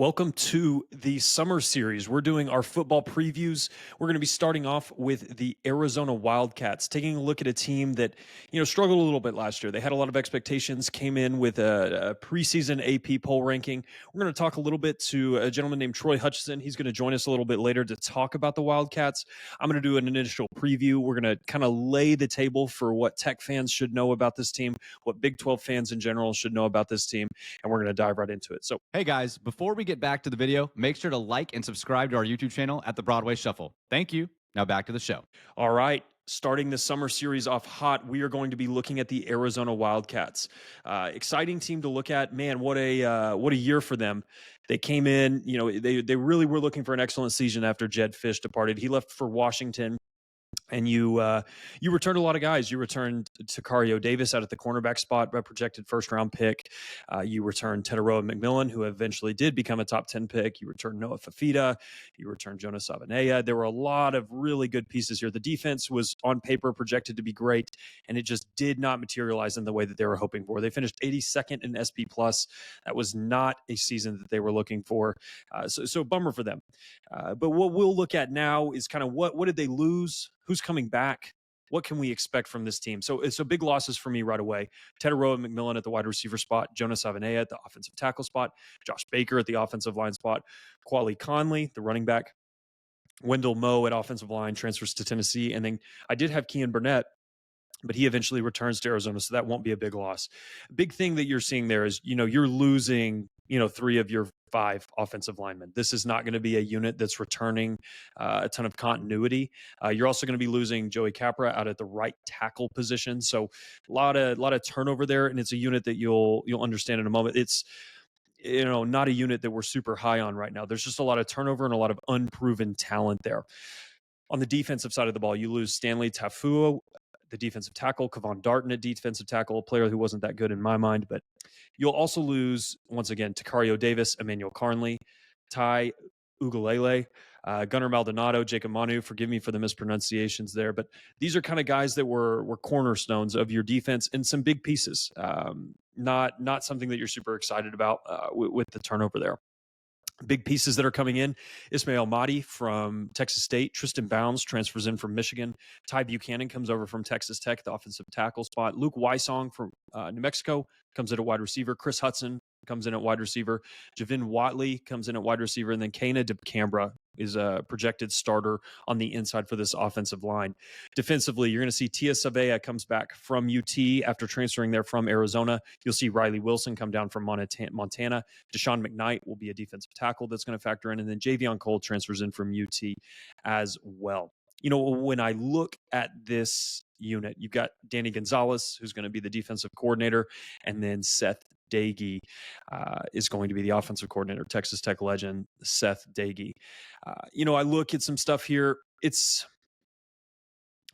Welcome to the summer series. We're doing our football previews. We're going to be starting off with the Arizona Wildcats, taking a look at a team that, struggled a little bit last year. They had a lot of expectations, came in with a preseason AP poll ranking. We're going to talk a little bit to a gentleman named Troy Hutchison. He's going to join us a little bit later to talk about the Wildcats. I'm going to do an initial preview. We're going to kind of lay the table for what Tech fans should know about this team, what Big 12 fans in general should know about this team, and we're going to dive right into it. So, hey guys, before we get back to the video, make sure to like and subscribe to our YouTube channel at the Broadway Shuffle. Thank you. Now back to the show. All right. Starting the summer series off hot, we are going to be looking at the Arizona Wildcats. Exciting team to look at. Man, what a year for them. They came in, they really were looking for an excellent season after Jedd Fisch departed. He left for Washington. And you returned a lot of guys. You returned Tacario Davis out at the cornerback spot, a projected first-round pick. You returned Teteroa McMillan, who eventually did become a top 10 pick. You returned Noah Fafita. You returned Jonas Savanea. There were a lot of really good pieces here. The defense was on paper projected to be great, and it just did not materialize in the way that they were hoping for. They finished 82nd in SP+. That was not a season that they were looking for. So bummer for them. But what we'll look at now is kind of what did they lose? Who's coming back? What can we expect from this team? So big losses for me right away. Teteroa McMillan at the wide receiver spot, Jonas Savanea at the offensive tackle spot, Josh Baker at the offensive line spot, Quali Conley, the running back, Wendell Moe at offensive line, transfers to Tennessee. And then I did have Kean Burnett, but he eventually returns to Arizona, so that won't be a big loss. Big thing that you're seeing there is, you're losing, 3 of your 5 offensive linemen. This is not going to be a unit that's returning a ton of continuity. You're also going to be losing Joey Capra out at the right tackle position. So a lot of turnover there, and it's a unit that you'll understand in a moment. It's not a unit that we're super high on right now. There's just a lot of turnover and a lot of unproven talent there. On the defensive side of the ball, you lose Stanley Tafuo, the defensive tackle, Kevon Darton at defensive tackle, a player who wasn't that good in my mind, but you'll also lose, once again, Tacario Davis, Emmanuel Carnley, Ty Ugalele, Gunnar Maldonado, Jacob Manu. Forgive me for the mispronunciations there, but these are kind of guys that were cornerstones of your defense and some big pieces. Not something that you're super excited about with the turnover there. Big pieces that are coming in: Ismail Mahdi from Texas State, Tristan Bounds transfers in from Michigan, Ty Buchanan comes over from Texas Tech, the offensive tackle spot, Luke Wysong from New Mexico comes in at wide receiver, Chris Hudson comes in at wide receiver, Javin Watley comes in at wide receiver, and then Kana DeCambra is a projected starter on the inside for this offensive line. Defensively, you're going to see Tia Savea comes back from UT after transferring there from Arizona. You'll see Riley Wilson come down from Montana. Deshaun McKnight will be a defensive tackle that's going to factor in, and then Javion Cole transfers in from UT as well. When I look at this unit, you've got Danny Gonzalez, who's going to be the defensive coordinator, and then Seth Dagey is going to be the offensive coordinator, Texas Tech legend Seth Dagey. I look at some stuff here. It's,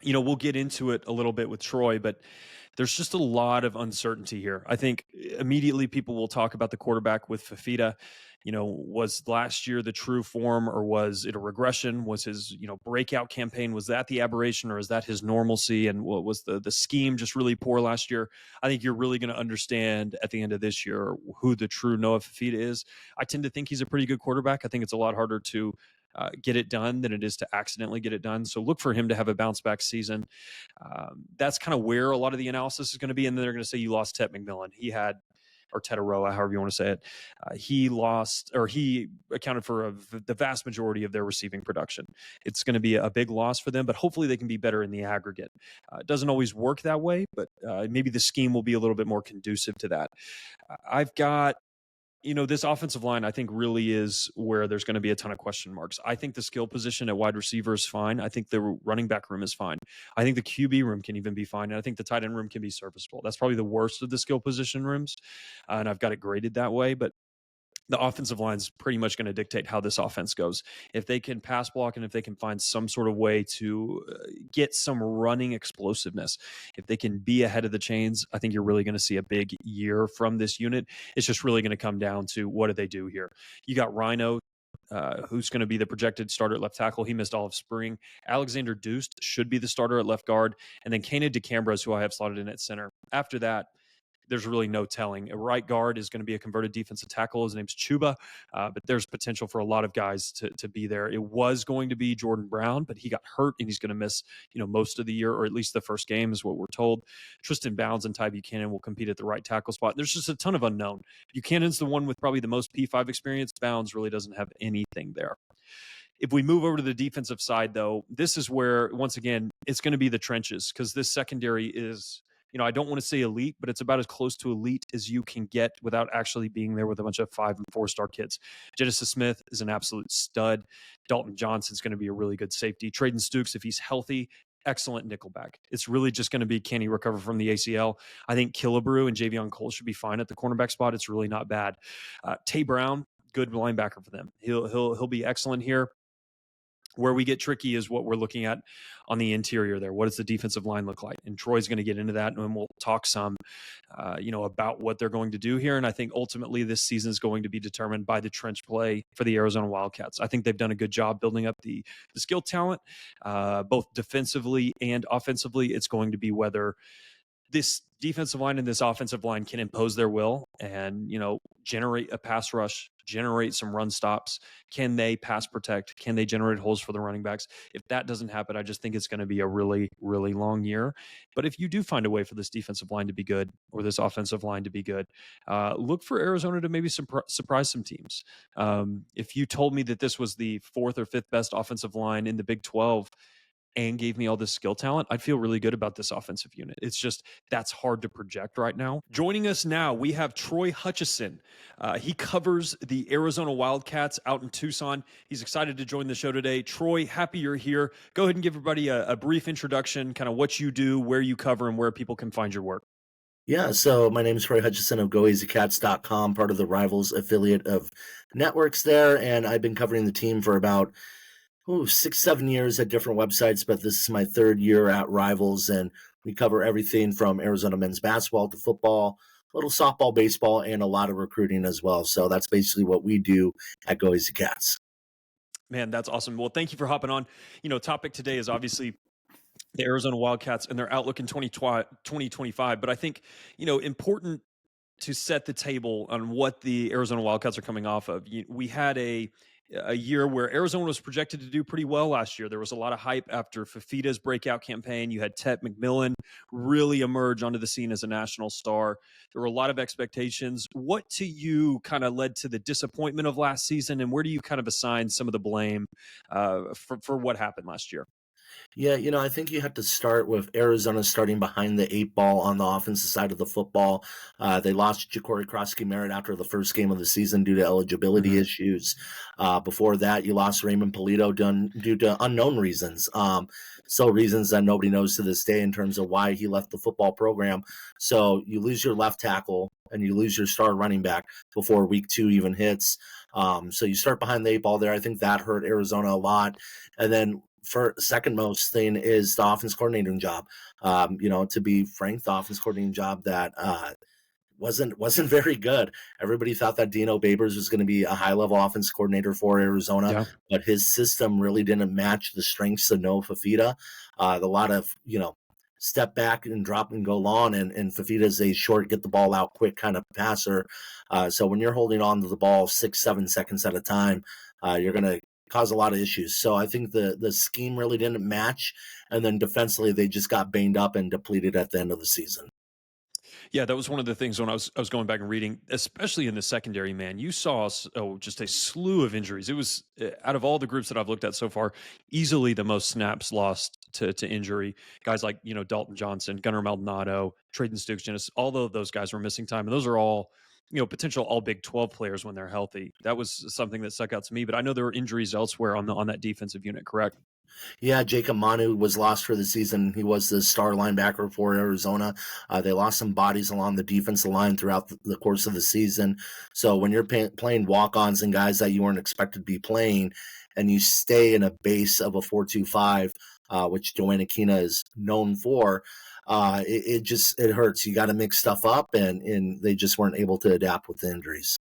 we'll get into it a little bit with Troy, but there's just a lot of uncertainty here. I think immediately people will talk about the quarterback with Fafita. Was last year the true form, or was it a regression? Was his, breakout campaign, was that the aberration, or is that his normalcy? And what was the scheme just really poor last year? I think you're really going to understand at the end of this year who the true Noah Fafita is. I tend to think he's a pretty good quarterback. I think it's a lot harder to get it done than it is to accidentally get it done. So look for him to have a bounce back season. That's kind of where a lot of the analysis is going to be. And then they're going to say you lost Tet McMillan. He had, or Teteroa, however you want to say it, he accounted for the vast majority of their receiving production. It's going to be a big loss for them, but hopefully they can be better in the aggregate. It doesn't always work that way, but maybe the scheme will be a little bit more conducive to that. I've got, this offensive line, I think, really is where there's going to be a ton of question marks. I think the skill position at wide receiver is fine. I think the running back room is fine. I think the QB room can even be fine. And I think the tight end room can be serviceable. That's probably the worst of the skill position rooms. And I've got it graded that way. But the offensive line is pretty much going to dictate how this offense goes. If they can pass block and if they can find some sort of way to get some running explosiveness, if they can be ahead of the chains, I think you're really going to see a big year from this unit. It's just really going to come down to what do they do here. You got Rhino, who's going to be the projected starter at left tackle. He missed all of spring. Alexander Deuced should be the starter at left guard. And then Kana DeCambra, who I have slotted in at center. After that, there's really no telling. A right guard is going to be a converted defensive tackle. His name's Chuba, but there's potential for a lot of guys to be there. It was going to be Jordan Brown, but he got hurt and he's going to miss most of the year, or at least the first game is what we're told. Tristan Bounds and Ty Buchanan will compete at the right tackle spot. There's just a ton of unknown. Buchanan's the one with probably the most P5 experience. Bounds really doesn't have anything there. If we move over to the defensive side, though, this is where, once again, it's going to be the trenches, because this secondary is, I don't want to say elite, but it's about as close to elite as you can get without actually being there with a bunch of 5- and 4-star kids. Genesis Smith is an absolute stud. Dalton Johnson's going to be a really good safety. Traden Stukes, if he's healthy, excellent nickelback. It's really just going to be, can he recover from the ACL? I think Killebrew and Javion Cole should be fine at the cornerback spot. It's really not bad. Tay Brown, good linebacker for them. He'll be excellent here. Where we get tricky is what we're looking at on the interior there. What does the defensive line look like? And Troy's going to get into that, and we'll talk some, about what they're going to do here. And I think ultimately this season is going to be determined by the trench play for the Arizona Wildcats. I think they've done a good job building up the skill talent, both defensively and offensively. It's going to be whether this defensive line and this offensive line can impose their will and, generate a pass rush, generate some run stops. Can they pass protect? Can they generate holes for the running backs? If that doesn't happen, I just think it's going to be a really, really long year. But if you do find a way for this defensive line to be good, or this offensive line to be good, look for Arizona to maybe surprise some teams. If you told me that this was the 4th or 5th best offensive line in the Big 12, and gave me all this skill talent, I'd feel really good about this offensive unit. It's just, that's hard to project right now. Joining us now, we have Troy Hutchison. He covers the Arizona Wildcats out in Tucson. He's excited to join the show today. Troy, happy you're here. Go ahead and give everybody a brief introduction, kind of what you do, where you cover, and where people can find your work. Yeah, so my name is Troy Hutchison of GoEasyCats.com, part of the Rivals affiliate of networks there, and I've been covering the team for about 6-7 years at different websites, but this is my 3rd year at Rivals, and we cover everything from Arizona men's basketball to football, a little softball, baseball, and a lot of recruiting as well. So that's basically what we do at Go Easy Cats. Man, that's awesome. Well, thank you for hopping on. Topic today is obviously the Arizona Wildcats and their outlook in 2025. But I think, important to set the table on what the Arizona Wildcats are coming off of. We had a year where Arizona was projected to do pretty well last year. There was a lot of hype after Fafita's breakout campaign. You had Tet McMillan really emerge onto the scene as a national star. There were a lot of expectations. What to you kind of led to the disappointment of last season, and where do you kind of assign some of the blame for what happened last year? Yeah, I think you have to start with Arizona starting behind the 8 ball on the offensive side of the football. They lost Ja'Cory Krosky-Merritt after the first game of the season due to eligibility issues. Before that, you lost Raymond Polito due to unknown reasons. Still reasons that nobody knows to this day in terms of why he left the football program. So you lose your left tackle and you lose your star running back before week 2 even hits. So you start behind the 8 ball there. I think that hurt Arizona a lot. And then for second most thing is the offense coordinating job. To be frank, the offense coordinating job that wasn't very good. Everybody thought that Dino Babers was going to be a high-level offense coordinator for Arizona, but his system really didn't match the strengths of Noah Fafita. A lot of, step back and drop and go long, and Fafita is a short, get the ball out quick kind of passer. So when you're holding on to the ball 6-7 seconds at a time, you're going to cause a lot of issues. So I think the scheme really didn't match, and then defensively they just got banged up and depleted at the end of the season. Yeah, that was one of the things when I was going back and reading, especially in the secondary, man. You saw just a slew of injuries. It was, out of all the groups that I've looked at so far, easily the most snaps lost to injury. Guys like, Dalton Johnson, Gunnar Maldonado, Traden Stukes, Genesis, all of those guys were missing time. And those are all, potential all Big 12 players when they're healthy. That was something that stuck out to me. But I know there were injuries elsewhere on that defensive unit, correct? Yeah, Jacob Manu was lost for the season. He was the star linebacker for Arizona. They lost some bodies along the defensive line throughout the course of the season. So when you're playing walk-ons and guys that you weren't expected to be playing, and you stay in a base of a 4-2-5, which Joanna Kina is known for, it hurts. You got to mix stuff up, and they just weren't able to adapt with the injuries.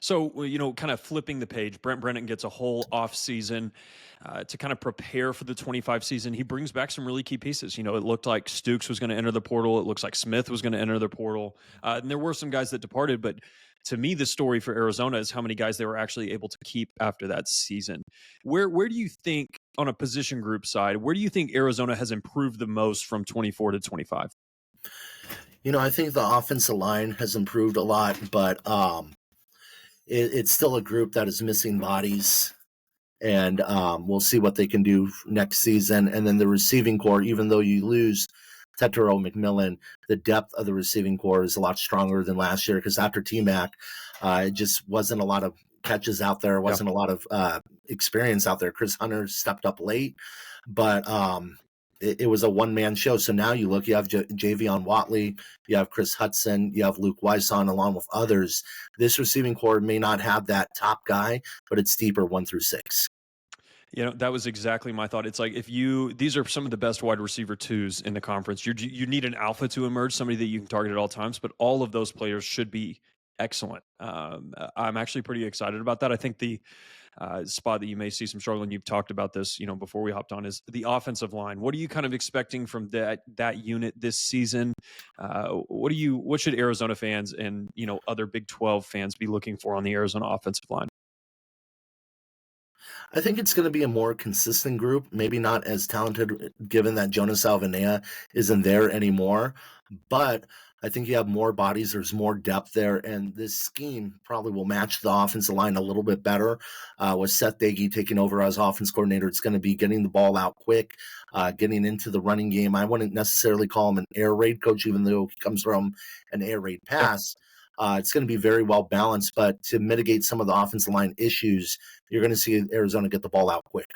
So, kind of flipping the page, Brent Brennan gets a whole off season to kind of prepare for the 25 season. He brings back some really key pieces. It looked like Stooks was going to enter the portal. It looks like Smith was going to enter the portal. And there were some guys that departed, but to me, the story for Arizona is how many guys they were actually able to keep after that season. Where do you think, on a position group side, where do you think Arizona has improved the most from 24 to 25? I think the offensive line has improved a lot, but it's still a group that is missing bodies, and we'll see what they can do next season. And then the receiving core, even though you lose Tetero McMillan, the depth of the receiving core is a lot stronger than last year, because after T-Mac, it just wasn't a lot of catches out there. Wasn't a lot of experience out there. Chris Hunter stepped up late, but it was a one-man show. So now you look, you have Javion Watley, you have Chris Hutchison, you have Luke Wyson, along with others. This receiving core may not have that top guy, but it's deeper 1 through 6. That was exactly my thought. It's like, these are some of the best wide receiver twos in the conference. You need an alpha to emerge, somebody that you can target at all times, but all of those players should be excellent. I'm actually pretty excited about that. I think the spot that you may see some struggle, and you've talked about this, before we hopped on, is the offensive line. What are you kind of expecting from that unit this season? What should Arizona fans and, other Big 12 fans be looking for on the Arizona offensive line? I think it's going to be a more consistent group, maybe not as talented given that Jonas Alvanea isn't there anymore, but I think you have more bodies, there's more depth there, and this scheme probably will match the offensive line a little bit better. With Seth Dagey taking over as offense coordinator, it's going to be getting the ball out quick, getting into the running game. I wouldn't necessarily call him an air raid coach, even though he comes from an air raid pass. It's going to be very well balanced, but to mitigate some of the offensive line issues, you're going to see Arizona get the ball out quick.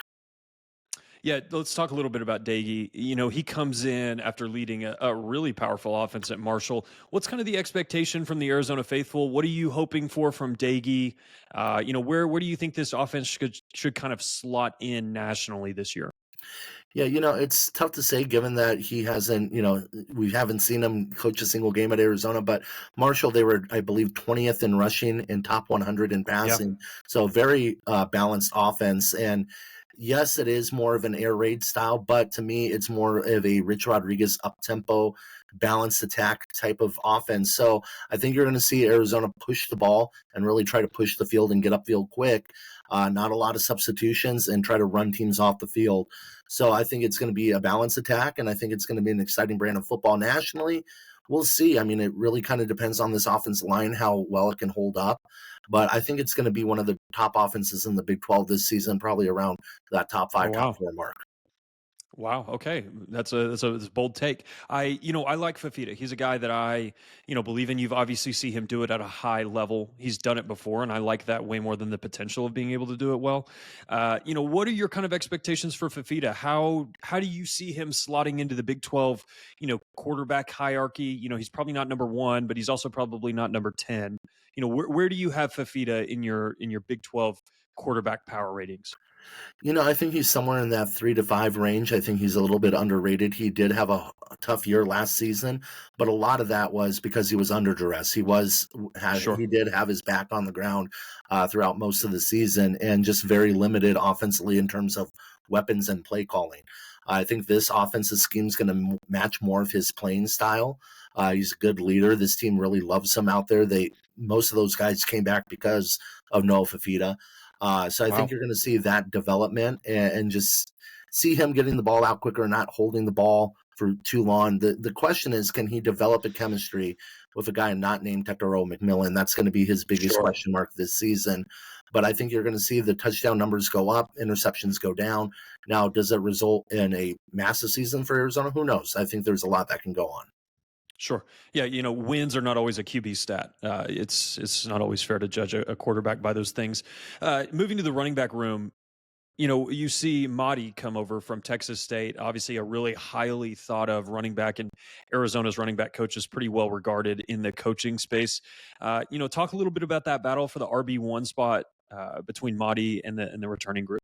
Yeah, let's talk a little bit about Dagey. He comes in after leading a really powerful offense at Marshall. What's kind of the expectation from the Arizona faithful? What are you hoping for from Dagey? Where do you think this offense should kind of slot in nationally this year? Yeah, it's tough to say given that he hasn't, we haven't seen him coach a single game at Arizona, but Marshall, they were, I believe, 20th in rushing and top 100 in passing. Yeah. So very balanced offense. And yes, it is more of an air raid style, but to me, it's more of a Rich Rodriguez up-tempo, balanced attack type of offense. So I think you're going to see Arizona push the ball and really try to push the field and get upfield quick. Not a lot of substitutions, and try to run teams off the field. So I think it's going to be a balanced attack, and I think it's going to be an exciting brand of football nationally. We'll see. I mean, it really kind of depends on this offensive line, how well it can hold up. But I think it's going to be one of the top offenses in the Big 12 this season, probably around that top 5, top 4 mark. Wow. Okay. That's a bold take. I like Fafita. He's a guy that I, believe in. You've obviously see him do it at a high level. He's done it before, and I like that way more than the potential of being able to do it well. What are your kind of expectations for Fafita? How do you see him slotting into the Big 12, quarterback hierarchy? He's probably not number 1, but he's also probably not number 10. Where do you have Fafita in your Big 12 quarterback power ratings? I think he's somewhere in that 3 to 5 range. I think he's a little bit underrated. He did have a tough year last season, but a lot of that was because he was under duress. He did have his back on the ground throughout most of the season, and just very limited offensively in terms of weapons and play calling. I think this offensive scheme is going to match more of his playing style. He's a good leader. This team really loves him out there. Most of those guys came back because of Noah Fafita. So I think you're going to see that development and just see him getting the ball out quicker, not holding the ball for too long. The question is, can he develop a chemistry with a guy not named Tetero McMillan? That's going to be his biggest question mark this season. But I think you're going to see the touchdown numbers go up, interceptions go down. Now, does it result in a massive season for Arizona? Who knows? I think there's a lot that can go on. Sure. Yeah, wins are not always a QB stat. It's not always fair to judge a quarterback by those things. Moving to the running back room, you see Mahdi come over from Texas State, obviously a really highly thought of running back, and Arizona's running back coach is pretty well regarded in the coaching space. Talk a little bit about that battle for the RB1 spot between Mahdi and the returning group.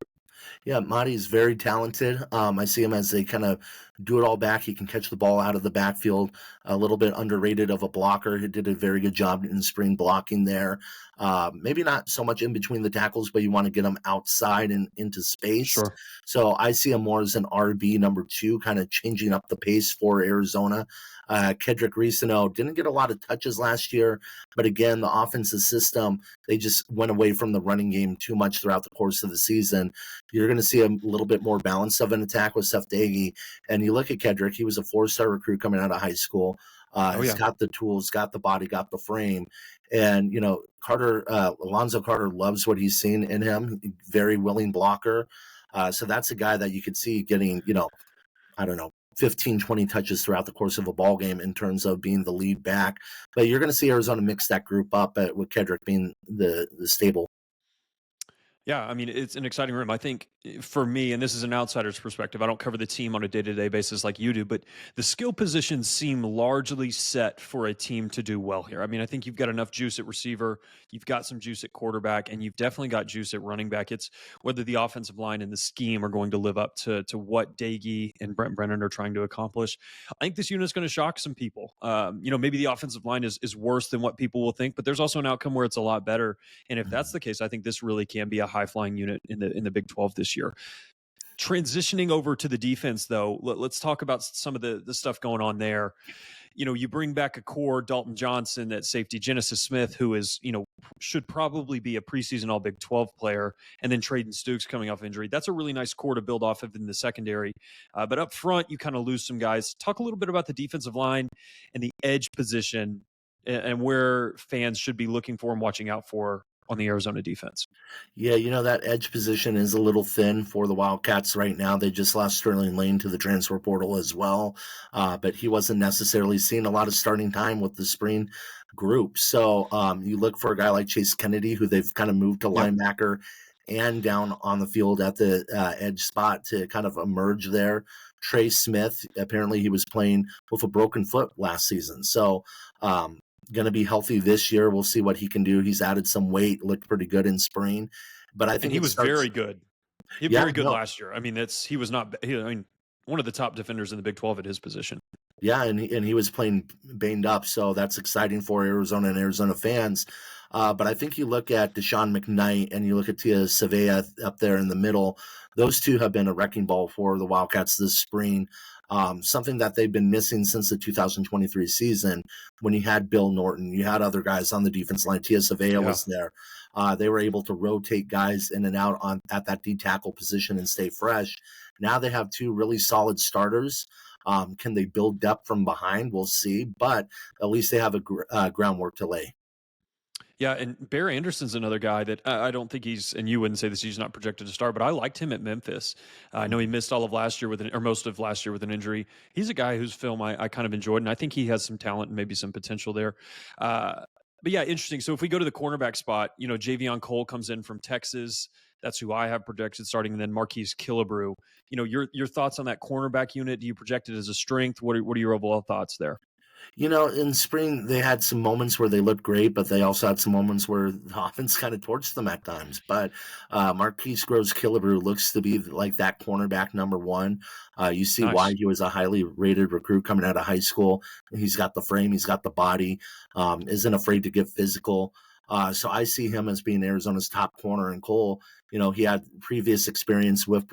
Yeah, Marty's very talented. I see him as a kind of do it all back. He can catch the ball out of the backfield. A little bit underrated of a blocker. He did a very good job in spring blocking there. Maybe not so much in between the tackles, but you want to get him outside and into space. Sure. So I see him more as an RB number two, kind of changing up the pace for Arizona. Kedrick Reesano didn't get a lot of touches last year, but again, the offensive system, they just went away from the running game too much throughout the course of the season. You're going to see a little bit more balance of an attack with Seth Daggy. And you look at Kedrick, he was a four-star recruit coming out of high school. He's got the tools, got the body, got the frame. And, Alonzo Carter loves what he's seen in him. Very willing blocker. So that's a guy that you could see getting, 15, 20 touches throughout the course of a ball game in terms of being the lead back. But you're going to see Arizona mix that group up with Kedrick being the stable. Yeah, I mean, it's an exciting room. I think for me, and this is an outsider's perspective, I don't cover the team on a day-to-day basis like you do, but the skill positions seem largely set for a team to do well here. I mean, I think you've got enough juice at receiver, you've got some juice at quarterback, and you've definitely got juice at running back. It's whether the offensive line and the scheme are going to live up to what Daggy and Brent Brennan are trying to accomplish. I think this unit is going to shock some people. Maybe the offensive line is worse than what people will think, but there's also an outcome where it's a lot better. And if that's the case, I think this really can be a high-flying unit in the Big 12 this year. Transitioning over to the defense, though, let's talk about some of the stuff going on there. You bring back a core, Dalton Johnson at safety, Genesis Smith, who is, should probably be a preseason All Big 12 player, and then Trayden Stukes coming off injury. That's a really nice core to build off of in the secondary. But up front, you kind of lose some guys. Talk a little bit about the defensive line and the edge position and where fans should be looking for and watching out for on the Arizona defense. Yeah, that edge position is a little thin for the Wildcats right now. They just lost Sterling Lane to the transfer portal as well, but he wasn't necessarily seeing a lot of starting time with the spring group. So you look for a guy like Chase Kennedy, who they've kind of moved to linebacker and down on the field at the edge spot to kind of emerge there. Trey Smith, apparently he was playing with a broken foot last season. So going to be healthy this year. We'll see what he can do. He's added some weight, looked pretty good in spring, but I think he was very good. Very good last year. I mean, he was not. One of the top defenders in the Big 12 at his position. Yeah, and he was playing banged up, so that's exciting for Arizona and Arizona fans. But I think you look at Deshaun McKnight and you look at Tia Savea up there in the middle. Those two have been a wrecking ball for the Wildcats this spring. Something that they've been missing since the 2023 season when you had Bill Norton, you had other guys on the defense line. Tia Savea was there. They were able to rotate guys in and out at that D tackle position and stay fresh. Now they have two really solid starters. Can they build depth from behind? We'll see, but at least they have a groundwork to lay. Yeah, and Bear Anderson's another guy that I don't think and you wouldn't say this, he's not projected to start, but I liked him at Memphis. I know he missed all of last year most of last year with an injury. He's a guy whose film I kind of enjoyed, and I think he has some talent and maybe some potential there. But yeah, interesting. So if we go to the cornerback spot, Javion Cole comes in from Texas. That's who I have projected starting, and then Marquise Killebrew. Your thoughts on that cornerback unit? Do you project it as a strength? What are your overall thoughts there? In spring, they had some moments where they looked great, but they also had some moments where the offense kind of torched them at times. But Marquise Killebrew looks to be like that cornerback number one. You see why he was a highly rated recruit coming out of high school. He's got the frame, he's got the body, isn't afraid to get physical. So I see him as being Arizona's top corner. And Cole, he had previous experience with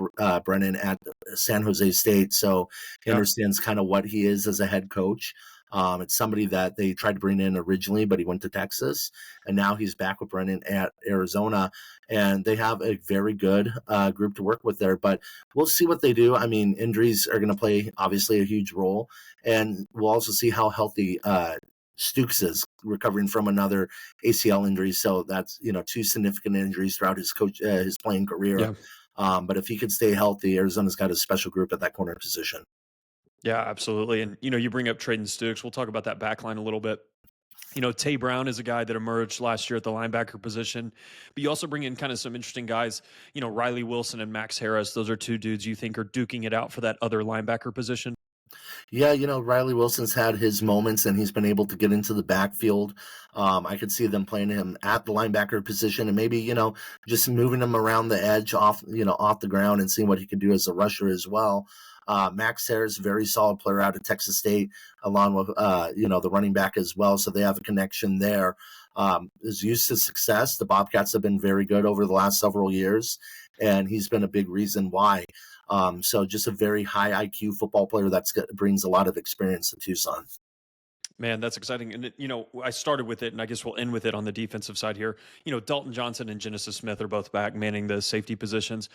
Brennan at San Jose State, so he understands kind of what he is as a head coach. It's somebody that they tried to bring in originally, but he went to Texas, and now he's back with Brennan at Arizona, and they have a very good group to work with there. But we'll see what they do. I mean, injuries are going to play obviously a huge role, and we'll also see how healthy Stukes is recovering from another ACL injury. So that's, two significant injuries throughout his playing career. Yeah. But if he could stay healthy, Arizona's got a special group at that corner position. Yeah, absolutely. And, you bring up Trayden Stukes. We'll talk about that back line a little bit. Tay Brown is a guy that emerged last year at the linebacker position, but you also bring in kind of some interesting guys, Riley Wilson and Max Harris. Those are two dudes you think are duking it out for that other linebacker position. Yeah, Riley Wilson's had his moments and he's been able to get into the backfield. I could see them playing him at the linebacker position and maybe, just moving him around the edge off the ground and seeing what he could do as a rusher as well. Max Harris, very solid player out of Texas State, along with, the running back as well. So they have a connection there. Is used to success. The Bobcats have been very good over the last several years, and he's been a big reason why. So just a very high IQ football player that brings a lot of experience to Tucson. Man, that's exciting. And, I started with it, and I guess we'll end with it on the defensive side here. Dalton Johnson and Genesis Smith are both back manning the safety positions.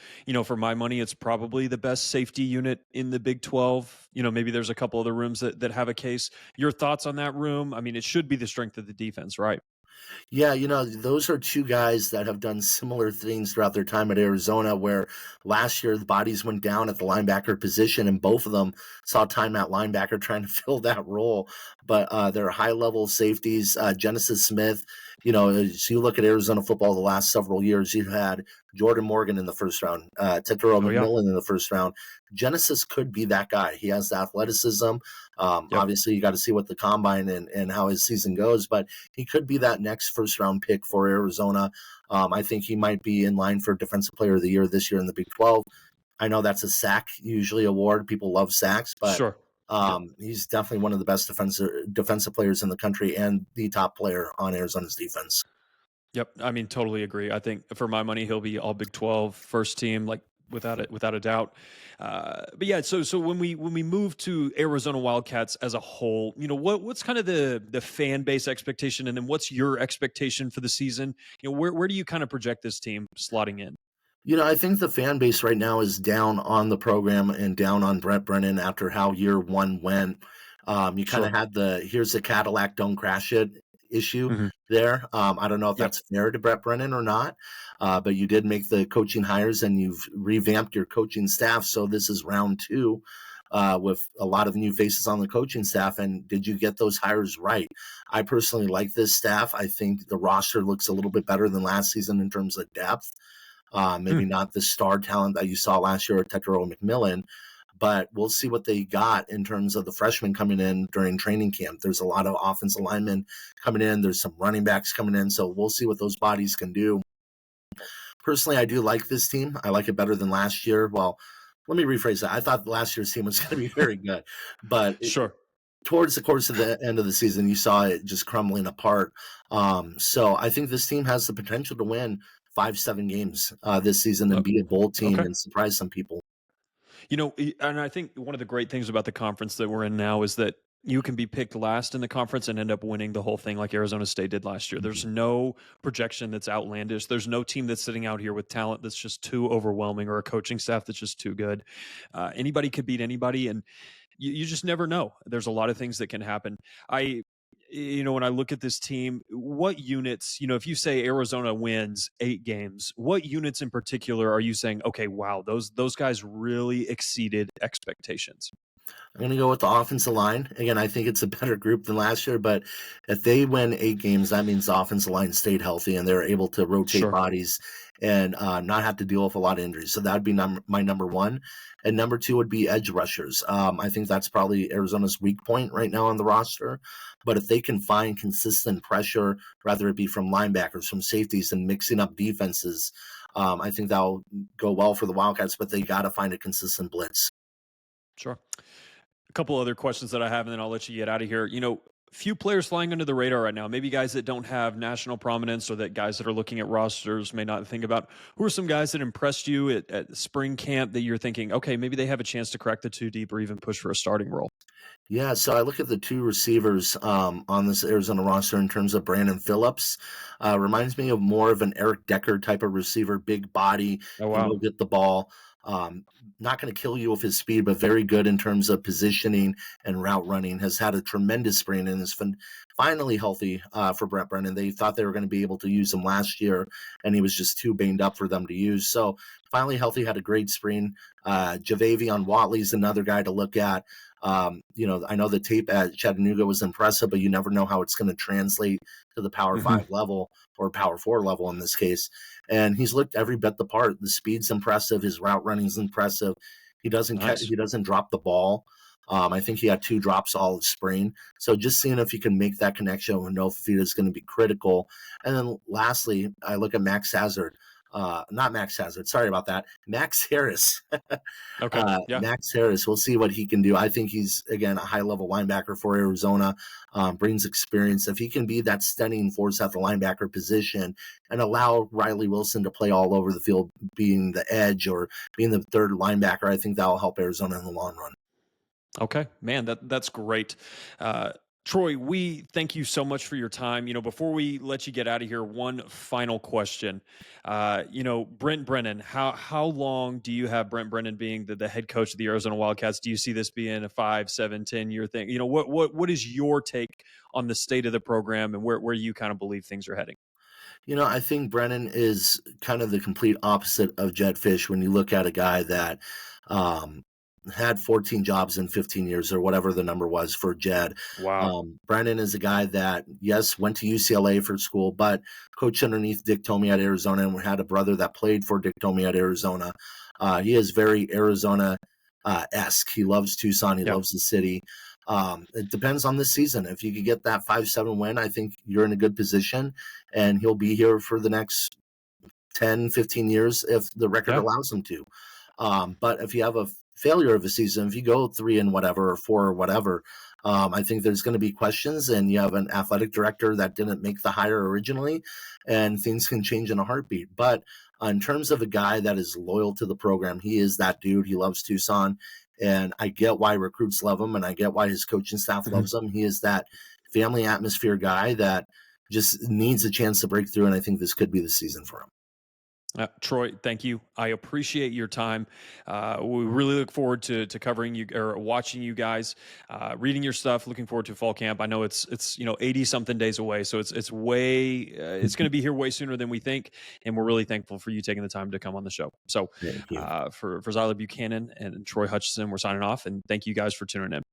For my money, it's probably the best safety unit in the Big 12. Maybe there's a couple other rooms that have a case. Your thoughts on that room? I mean, it should be the strength of the defense, right? Yeah, those are two guys that have done similar things throughout their time at Arizona, where last year the bodies went down at the linebacker position, and both of them saw time at linebacker trying to fill that role. But they're high-level safeties. Genesis Smith, as you look at Arizona football the last several years, you had Jordan Morgan in the first round, Tetero McMillan in the first round. Genesis could be that guy. He has the athleticism. Obviously, you got to see what the combine and how his season goes, but he could be that next first-round pick for Arizona. I think he might be in line for Defensive Player of the Year this year in the Big 12. I know that's a sack usually award. People love sacks, but Sure. he's definitely one of the best defensive players in the country and the top player on Arizona's defense. Yep. I mean, totally agree. I think for my money, he'll be all Big 12 first team, like without a doubt. But yeah, so when we move to Arizona Wildcats as a whole, what's kind of the fan base expectation, and then what's your expectation for the season? Where do you kind of project this team slotting in? I think the fan base right now is down on the program and down on Brett Brennan after how year one went. You kind of had here's the Cadillac, don't crash it issue Mm-hmm. there. I don't know if that's fair to Brett Brennan or not, but you did make the coaching hires and you've revamped your coaching staff. So this is round two with a lot of new faces on the coaching staff. And did you get those hires right? I personally like this staff. I think the roster looks a little bit better than last season in terms of depth. Maybe not the star talent that you saw last year at Tetero McMillan, but we'll see what they got in terms of the freshmen coming in during training camp. There's a lot of offensive linemen coming in. There's some running backs coming in. So we'll see what those bodies can do. Personally, I do like this team. I like it better than last year. Well, let me rephrase that. I thought last year's team was going to be very good, but towards the course of the end of the season, you saw it just crumbling apart. So I think this team has the potential to win 5-7 games this season and be a bowl team and surprise some people. And I think one of the great things about the conference that we're in now is that you can be picked last in the conference and end up winning the whole thing like Arizona State did last year. There's no projection that's outlandish. There's no team that's sitting out here with talent that's just too overwhelming or a coaching staff that's just too good. Anybody could beat anybody, and you just never know. There's a lot of things that can happen. When I look at this team, what units, if you say Arizona wins 8 games, what units in particular are you saying, okay, wow, those guys really exceeded expectations? I'm going to go with the offensive line. Again, I think it's a better group than last year, but if they win 8 games, that means the offensive line stayed healthy and they're able to rotate bodies and not have to deal with a lot of injuries. So that would be my number one. And number 2 would be edge rushers. I think that's probably Arizona's weak point right now on the roster. But if they can find consistent pressure, whether it be from linebackers, from safeties, and mixing up defenses, I think that'll go well for the Wildcats, but they got to find a consistent blitz. Sure. A couple other questions that I have, and then I'll let you get out of here. Few players flying under the radar right now, maybe guys that don't have national prominence or that guys that are looking at rosters may not think about. Who are some guys that impressed you at spring camp that you're thinking, okay, maybe they have a chance to crack the 2 deep or even push for a starting role? Yeah, so I look at the 2 receivers on this Arizona roster in terms of Brandon Phillips. Reminds me of more of an Eric Decker type of receiver, big body, will get the ball. Not going to kill you with his speed, but very good in terms of positioning and route running. Has had a tremendous spring and is finally healthy for Brett Brennan. They thought they were going to be able to use him last year, and he was just too banged up for them to use. So finally healthy, had a great spring. Javavion Watley's another guy to look at. I know the tape at Chattanooga was impressive, but you never know how it's going to translate to the Power 5 level or Power 4 level in this case. And he's looked every bit the part. The speed's impressive. His route running's impressive. He doesn't drop the ball. I think he had 2 drops all of spring. So just seeing if he can make that connection with Noah Fafita is going to be critical. And then lastly, I look at Max Hazard. Not Max Hazard. Sorry about that. Max Harris. Okay. Yeah. Max Harris. We'll see what he can do. I think he's, again, a high-level linebacker for Arizona, brings experience. If he can be that stunning force at the linebacker position and allow Riley Wilson to play all over the field, being the edge or being the third linebacker, I think that will help Arizona in the long run. Okay, man, that's great. Troy, we thank you so much for your time. Before we let you get out of here, one final question. Brent Brennan, how long do you have Brent Brennan being the head coach of the Arizona Wildcats? Do you see this being a 5, 7, 10-year thing? What is your take on the state of the program and where you kind of believe things are heading? I think Brennan is kind of the complete opposite of Jed Fish when you look at a guy that had 14 jobs in 15 years or whatever the number was for Jed. Wow. Brennan is a guy that, yes, went to UCLA for school, but coached underneath Dick Tomey at Arizona and had a brother that played for Dick Tomey at Arizona. He is very Arizona-esque. He loves Tucson. He loves the city. It depends on this season. If you could get that 5-7 win, I think you're in a good position, and he'll be here for the next 10, 15 years if the record allows him to. But if you have a failure of a season, if you go 3 and whatever or 4 or whatever, I think there's going to be questions, and you have an athletic director that didn't make the hire originally, and things can change in a heartbeat. But in terms of a guy that is loyal to the program, he is that dude. He loves Tucson, and I get why recruits love him, and I get why his coaching staff loves him. He is that family atmosphere guy that just needs a chance to break through, and I think this could be the season for him. Troy, thank you. I appreciate your time. We really look forward to covering you or watching you guys, reading your stuff. Looking forward to fall camp. I know it's 80 something days away, so it's going to be here way sooner than we think, and we're really thankful for you taking the time to come on the show. So for Zyler Buchanan and Troy Hutchison, we're signing off, and thank you guys for tuning in.